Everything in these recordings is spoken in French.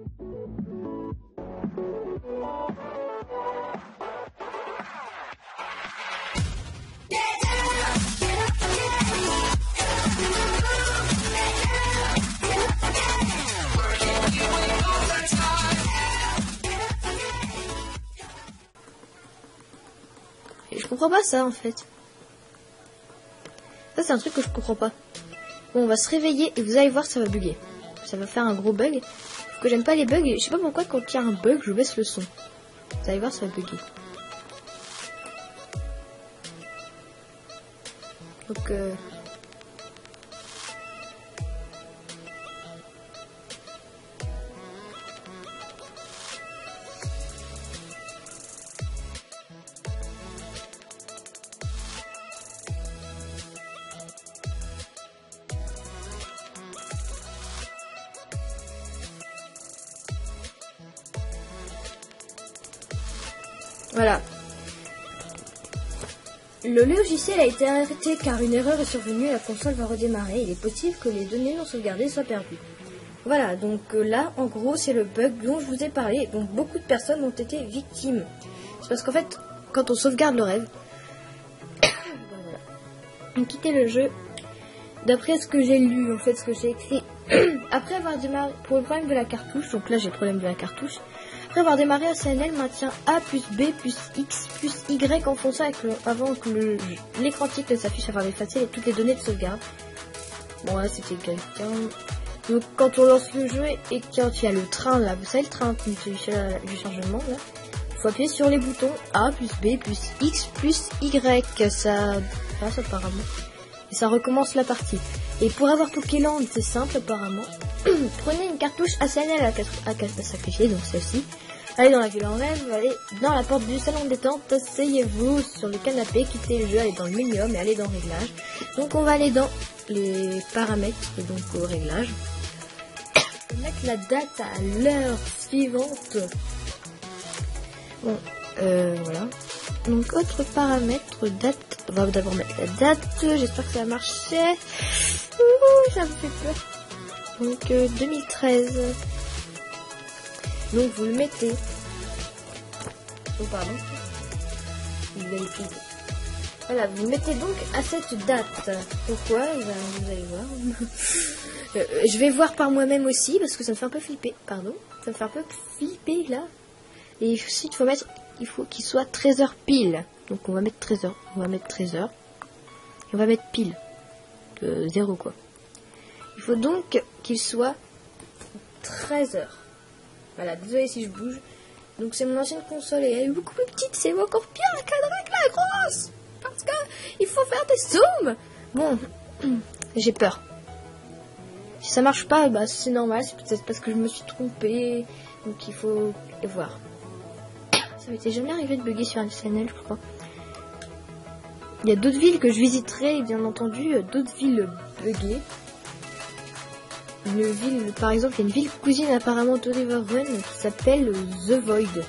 Je comprends pas ça en fait. Ça c'est un truc que je comprends pas. Bon, on va se réveiller et vous allez voir, ça va bugger. Ça va faire un gros bug. Parce que j'aime pas les bugs. Je sais pas pourquoi quand il y a un bug, je baisse le son. Vous allez voir, ça va bugger. Donc voilà. Le logiciel a été arrêté car une erreur est survenue et la console va redémarrer. Il est possible que les données non sauvegardées soient perdues. Voilà, donc là, en gros, c'est le bug dont je vous ai parlé. Donc beaucoup de personnes ont été victimes. C'est parce qu'en fait, quand on sauvegarde le rêve, voilà, on quittait le jeu. D'après ce que j'ai lu, en fait, ce que j'ai écrit, après avoir démarré, pour le problème de la cartouche, donc là j'ai le problème de la cartouche, après avoir démarré ACNL maintient A plus B plus X plus Y enfoncé avant que l'écran titre s'affiche afin d'effacer toutes les données de sauvegarde. Bon là c'était quelqu'un. Donc quand on lance le jeu et quand il y a le train là, vous savez le train du chargement là, il faut appuyer sur les boutons A plus B plus X plus Y. Ça passe apparemment. Et ça recommence la partie. Et pour avoir Pokéland, c'est simple apparemment. Prenez une cartouche ACNL à sacrifier, donc celle-ci. Allez dans la ville en rêve, allez dans la porte du salon de détente, asseyez-vous sur le canapé, quittez le jeu, allez dans le milieu et allez dans réglages. Donc on va aller dans les paramètres, donc au réglage. On va mettre la date à l'heure suivante. Bon, voilà. Donc autre paramètre, date. On va d'abord mettre la date. J'espère que ça va marcher. Ça me fait peur. Donc 2013. Donc vous le mettez. Oh pardon. Voilà, vous le mettez donc à cette date. Pourquoi? Vous allez voir. Je vais voir par moi-même aussi parce que ça me fait un peu flipper. Pardon. Ça me fait un peu flipper là. Et ensuite il faut qu'il soit 13h pile. Donc on va mettre 13h. On va mettre 13h. Et on va mettre pile. 0 quoi. Il faut donc qu'il soit 13h. Voilà, désolé si je bouge. Donc c'est mon ancienne console et elle est beaucoup plus petite. C'est encore pire la cadrée que la grosse. Parce que il faut faire des zooms. Bon, j'ai peur. Si ça marche pas, bah c'est normal. C'est peut-être parce que je me suis trompée. Donc il faut voir. Ça m'était jamais arrivé de bugger sur un channel, je crois. Il y a d'autres villes que je visiterai, bien entendu, d'autres villes buggées. Une ville, par exemple, il y a une ville cousine apparemment d'Oliver Run qui s'appelle The Void.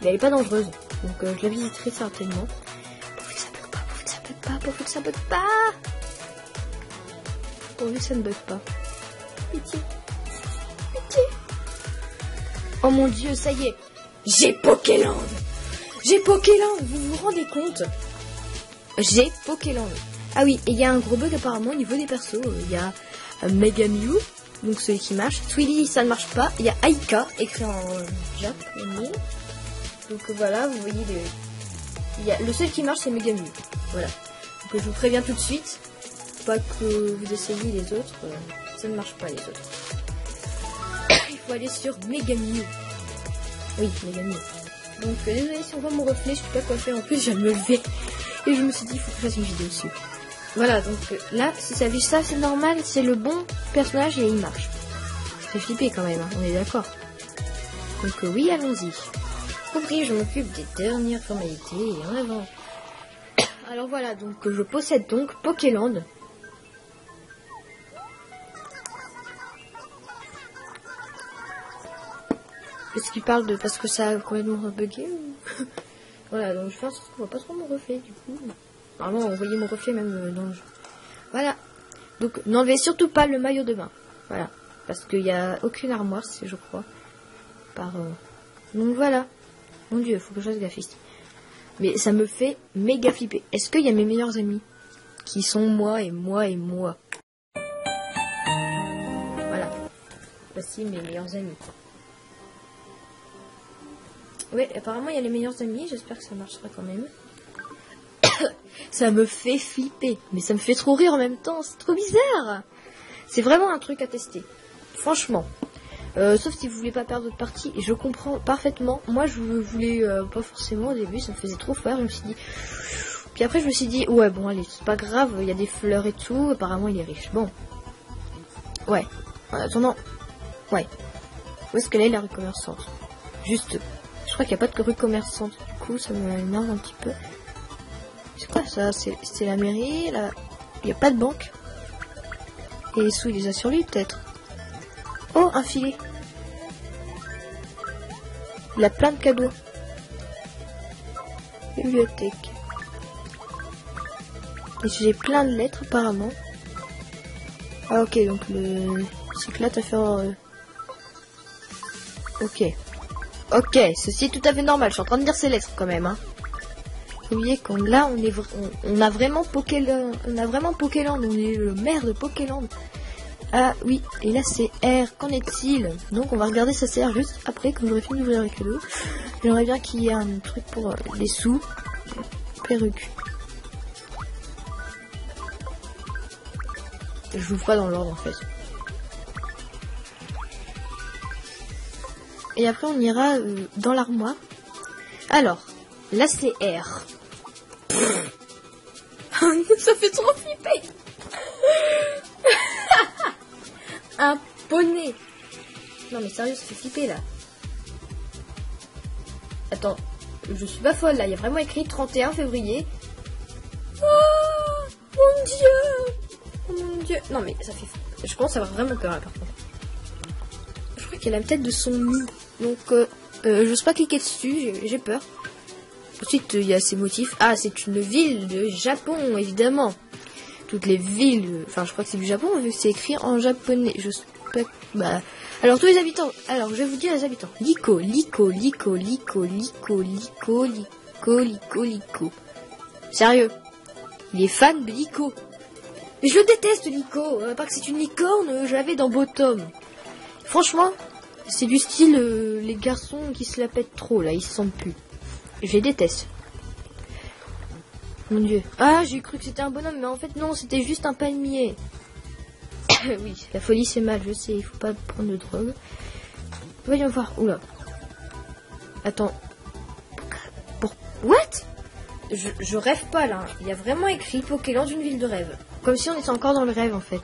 Mais elle est pas dangereuse, donc je la visiterai certainement. Pourvu que ça bug pas, pourvu que ça bug pas, pourvu que ça bug pas. Pourvu que ça ne bug pas. Pitié. Pitié. Oh mon dieu, ça y est. J'ai Pokéland. J'ai Pokéland, vous vous rendez compte? J'ai Pokéland. Ah oui, et il y a un gros bug apparemment au niveau des persos. Il y a Megamew, donc celui qui marche. Twilly, ça ne marche pas. Il y a Aika, écrit en japonais. Donc voilà, vous voyez le seul qui marche, c'est Megamew. Voilà. Donc je vous préviens tout de suite. Pas que vous essayiez les autres. Ça ne marche pas les autres. Il faut aller sur Megamew. Oui, Megamew. Donc désolé si on voit mon reflet, je sais pas quoi faire. En plus, je viens de me lever. Et je me suis dit, il faut que je fasse une vidéo dessus. Voilà, donc là, si ça affiche ça, c'est normal, c'est le bon personnage et il marche. Ça fait flipper quand même, hein, on est d'accord. Donc oui, allons-y. Compris, je m'occupe des dernières formalités et en avant. Alors voilà, donc je possède donc Pokéland. Est-ce qu'il parle de parce que ça a complètement bugué ou... Voilà, donc je fais en sorte qu'on voit pas trop mon reflet du coup. Normalement, on voyait mon reflet même dans le jeu. Voilà. Donc, n'enlevez surtout pas le maillot de bain. Voilà. Parce qu'il n'y a aucune armoire, je crois. par... Donc voilà. Mon Dieu, faut que je fasse gaffe ici. Mais ça me fait méga flipper. Est-ce qu'il y a mes meilleurs amis qui sont moi et moi et moi? Voilà. Voici mes meilleurs amis. Oui, apparemment il y a les meilleurs amis. J'espère que ça marchera quand même. Ça me fait flipper. Mais ça me fait trop rire en même temps. C'est trop bizarre. C'est vraiment un truc à tester. Franchement. Sauf si vous voulez pas perdre votre partie. Et je comprends parfaitement. Moi je voulais pas forcément au début. Ça me faisait trop peur. Je me suis dit... Puis après je me suis dit... Ouais bon allez, c'est pas grave. Il y a des fleurs et tout. Apparemment il est riche. Bon. Ouais. En attendant... Ouais. Où est-ce qu'elle est la rue commerçante? Juste... Je crois qu'il n'y a pas de rue commerçante. Du coup ça m'énerve un petit peu. C'est quoi ça? C'est la mairie là. Il n'y a pas de banque. Et les sous il les a sur lui peut-être. Oh, un filet. Il a plein de cadeaux. Bibliothèque. Et j'ai plein de lettres apparemment. Ah ok, donc c'est que là t'as fait... Ok. Ok, ceci est tout à fait normal. Je suis en train de dire ces lettres quand même. Hein. Vous voyez qu'on là on a vraiment Pokéland. On a vraiment Pokéland. On est le maire de Pokéland. Ah oui, et là c'est R, qu'en est-il? Donc on va regarder ça c'est R juste après, quand j'aurai fini d'ouvrir les cadeaux. J'aimerais bien qu'il y ait un truc pour les sous. Perruque. Je l'ouvre pas dans l'ordre en fait. Et après on ira dans l'armoire. Alors, là c'est R. Ça fait trop flipper. Un poney. Non mais sérieux, ça fait flipper là. Attends, je suis pas folle là, il y a vraiment écrit 31 février. Oh mon dieu. Oh mon dieu. Non mais ça fait... Je commence à avoir vraiment peur là par contre. Je crois qu'il y a la tête de son nid. Donc j'ose pas cliquer dessus, j'ai peur. Ensuite il y a ces motifs. Ah, c'est une ville de Japon évidemment. Toutes les villes, enfin je crois que c'est du Japon vu que c'est écrit en japonais. Je sais pas. Bah, alors tous les habitants. Alors je vais vous dire les habitants. Liko, Liko, Liko, Liko, Liko, Liko, Liko, Liko, Liko. Sérieux, il est fan de Liko. Mais je le déteste Liko. Pas que c'est une licorne, je l'avais dans Bottom. Franchement, c'est du style les garçons qui se la pètent trop là, ils se sentent plus. Je les déteste. Mon dieu. Ah, j'ai cru que c'était un bonhomme, mais en fait non, c'était juste un palmier. Oui, la folie c'est mal, je sais, il faut pas prendre de drogue. Voyons voir. Oula. Attends. Pour... What? Je rêve pas là. Il y a vraiment écrit Pokéland d'une ville de rêve. Comme si on était encore dans le rêve en fait.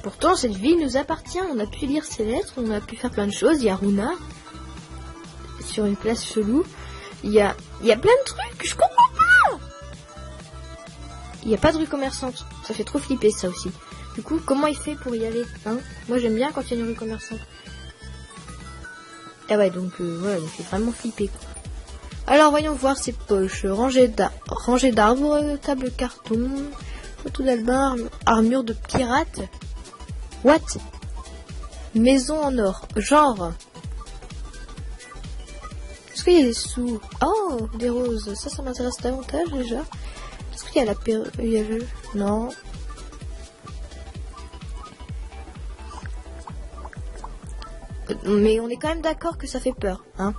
Pourtant, cette ville nous appartient. On a pu lire ses lettres, on a pu faire plein de choses. Il y a Runa. Sur une place chelou. Il y a plein de trucs, je comprends pas. Il n'y a pas de rue commerçante. Ça fait trop flipper ça aussi. Du coup, comment il fait pour y aller hein? Moi j'aime bien quand il y a une rue commerçante. Ah ouais, donc voilà, il fait vraiment flipper quoi. Alors voyons voir ses poches. Rangée d'arbres, table carton, photo d'Albin, armure de pirate. What? Maison en or. Genre. Est-ce qu'il y a des sous? Oh, des roses. Ça m'intéresse davantage déjà. Est-ce qu'il y a la perruque? Non. Mais on est quand même d'accord que ça fait peur, hein.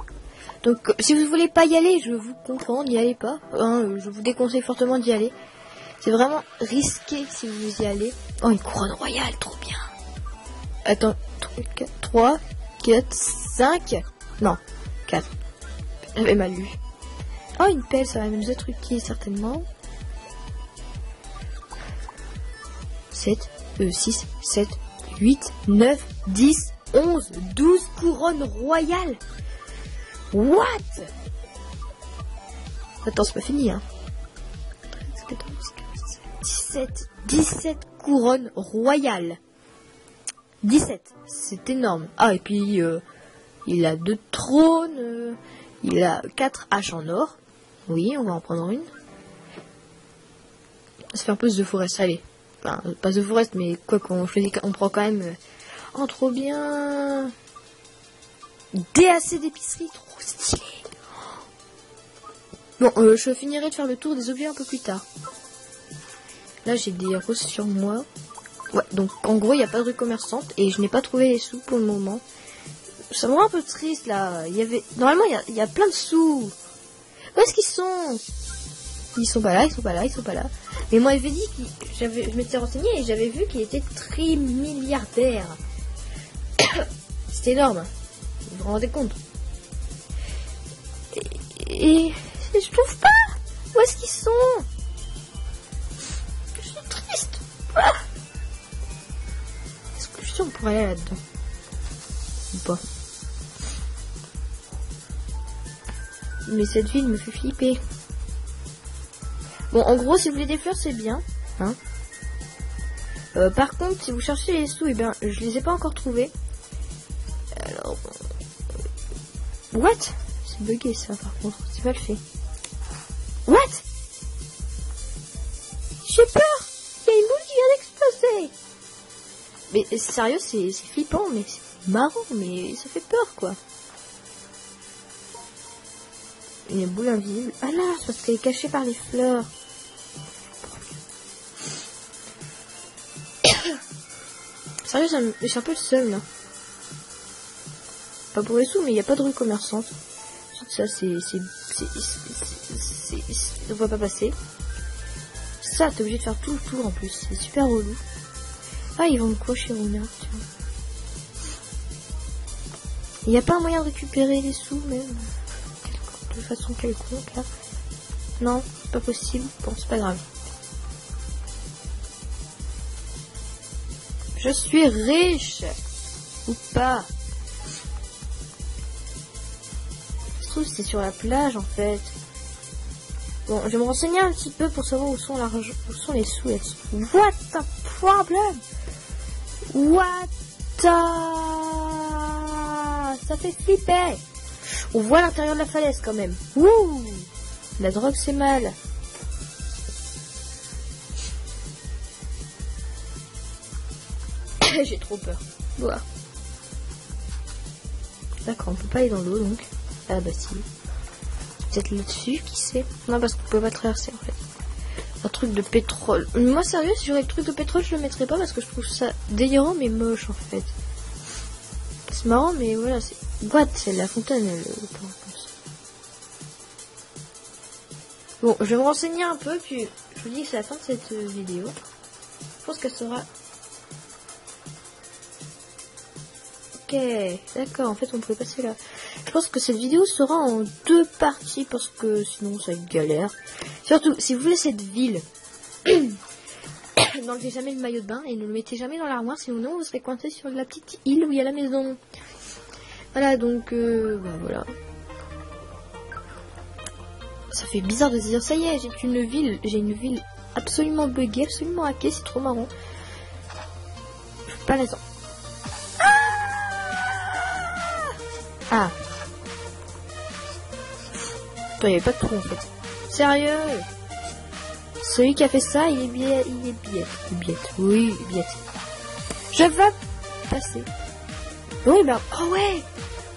Donc, si vous voulez pas y aller, je vous comprends, n'y allez pas. Hein, je vous déconseille fortement d'y aller. C'est vraiment risqué si vous y allez. Oh, une couronne royale, trop bien. Attends, 3, 4, 5. Non, 4. J'avais mal lu. Oh, une pelle, ça va nous être utile certainement. 6, 7, 8, 9, 10, 11, 12 couronnes royales. What? Attends, c'est pas fini, hein. 13, 14, 15, 17 couronnes royales. 17, c'est énorme. Ah, et puis, il a 2 trônes, il a 4 haches en or. Oui, on va en prendre une. Ça fait un peu The Forest, allez. Enfin, pas The Forest, mais quoi qu'on choisit, on prend quand même... Oh, trop bien. DAC d'épicerie, trop stylé. Bon, je finirai de faire le tour des objets un peu plus tard. Là, j'ai des roses sur moi. Ouais, donc en gros, il n'y a pas de rue commerçante et je n'ai pas trouvé les sous pour le moment. Ça me rend un peu triste là. Normalement, il y a plein de sous. Où est-ce qu'ils sont? Ils sont pas là, ils sont pas là, ils sont pas là. Mais moi, j'avais dit je m'étais renseigné et j'avais vu qu'il était trimilliardaire. C'était énorme. Vous vous rendez compte? Et je trouve pas. Où est-ce qu'ils sont? Je suis triste. Ah. Est-ce que je suis sûre qu'on pourrait aller là-dedans ou pas? Mais cette ville me fait flipper. Bon, en gros, si vous voulez des fleurs, c'est bien. Hein. Par contre, si vous cherchez les sous, eh bien, je les ai pas encore trouvés. Alors... What? C'est bugué ça, par contre. C'est mal fait. What? J'ai peur. Il y a une boule qui vient d'exploser. Mais sérieux, c'est flippant, mais c'est marrant, mais ça fait peur, quoi. Une boule invisible. Ah là, c'est parce qu'elle est cachée par les fleurs. Sérieux, je suis un peu le seul là. Pas pour les sous, mais il n'y a pas de rue commerçante. Ça, on va pas passer. Ça, t'es obligé de faire tout le tour en plus. C'est super relou. Ah, ils vont me quoi chez Rona? Il n'y a pas un moyen de récupérer les sous même? De façon quelconque là. Non, c'est pas possible. Bon, c'est pas grave. Je suis riche ou pas? Je trouve que c'est sur la plage en fait. Bon, je vais me renseigner un petit peu pour savoir où sont les sous là-dessus. What the problem? What the... Ça fait flipper. On voit l'intérieur de la falaise quand même. Wouh! La drogue c'est mal. J'ai trop peur. Voilà. D'accord, on peut pas aller dans l'eau donc. Ah bah si. Peut-être là-dessus, qui sait? Non, parce qu'on peut pas traverser en fait. Un truc de pétrole. Moi sérieux, si j'aurais le truc de pétrole, je le mettrais pas parce que je trouve ça délirant mais moche en fait. C'est marrant mais voilà, c'est... What? C'est la fontaine, elle... Bon, je vais me renseigner un peu, puis je vous dis que c'est la fin de cette vidéo. Je pense qu'elle sera... Ok, d'accord, en fait on pouvait passer là. Je pense que cette vidéo sera en 2 parties parce que sinon ça va être galère. Surtout, si vous voulez cette ville, n'enlevez jamais le maillot de bain et ne le mettez jamais dans l'armoire, sinon vous serez coincé sur la petite île où il y a la maison. Voilà, donc ben voilà. Ça fait bizarre de se dire, ça y est, j'ai une ville absolument buggée, absolument hackée, c'est trop marrant. Je peux pas l'attendre. Ah. Il n'y avait pas de trou en fait. Sérieux? Celui qui a fait ça, il est biette. Oui, biette. Je veux passer. Oui, bah, oh ouais.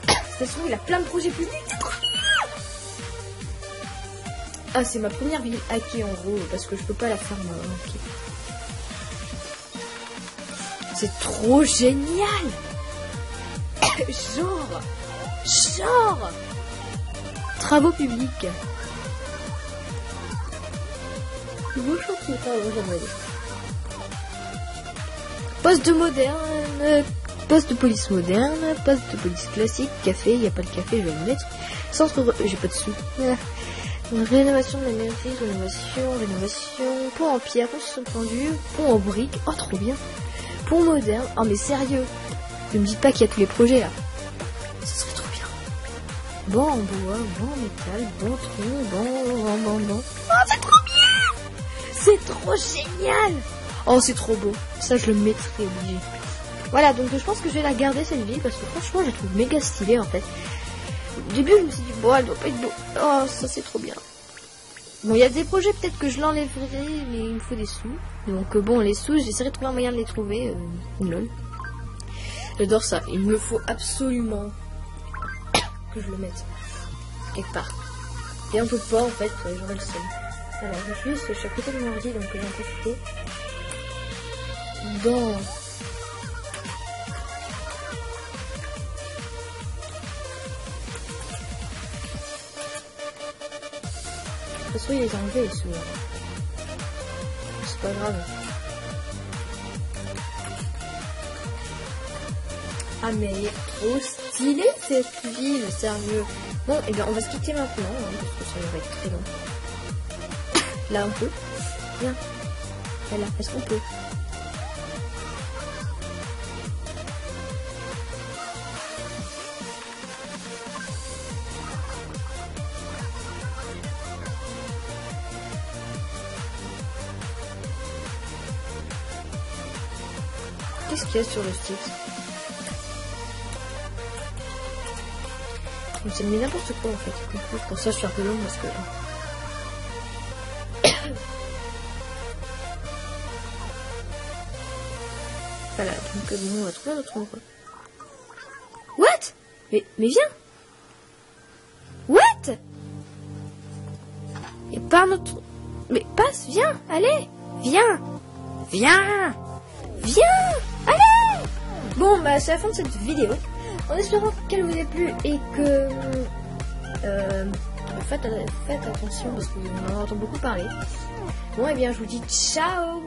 De toute façon, il a plein de projets publics. Ah, c'est ma première ville hackée en gros, parce que je peux pas la faire hacker. C'est trop génial. Genre travaux publics. Beau chantier, poste de moderne, poste de police moderne, poste de police classique, café, il n'y a pas de café, je vais le mettre. Centre, j'ai pas de sous. Rénovation de la mairie, rénovation, pont en pierre, construction tendue, pont en briques, oh trop bien. Pont moderne, oh mais sérieux, ne me dites pas qu'il y a tous les projets là. Ce serait trop bien. Bon en bois, bon en métal, bon tronc, bon. Oh c'est trop bien. C'est trop génial. Oh c'est trop beau. Ça je le mettrai obligé. Voilà, donc je pense que je vais la garder cette ville parce que franchement je la trouve méga stylée en fait. Au début je me suis dit bon elle doit pas être beau. Oh ça c'est trop bien. Bon il y a des projets peut-être que je l'enlèverai mais il me faut des sous. Donc bon les sous j'essaierai de trouver un moyen de les trouver. Lol. J'adore ça. Il me faut absolument que je le mette quelque part. Et on peut pas en fait, j'aurais le seum. Alors je suis à côté de mon ordi, donc j'en profite. Dans de toute façon, il les a enlevés, les souvenirs. C'est pas grave. Ah, mais elle est trop stylée cette ville, sérieux. Bon, et bien on va se quitter maintenant, hein, parce que ça va être très long. Là, on peut. Viens. Voilà, est-ce qu'on peut? Qu'est-ce qu'il y a sur le site? Ça me met n'importe quoi en fait. Pour ça je suis un peu long parce que... Voilà, donc bon, on va trouver un autre endroit. What? Mais viens! What? Et pas un autre... Mais passe, viens, allez! Viens! Viens! Viens! Allez! Bon, bah c'est la fin de cette vidéo. En espérant qu'elle vous ait plu et que... faites attention parce qu'on en entend beaucoup parler. Bon, et bien je vous dis ciao!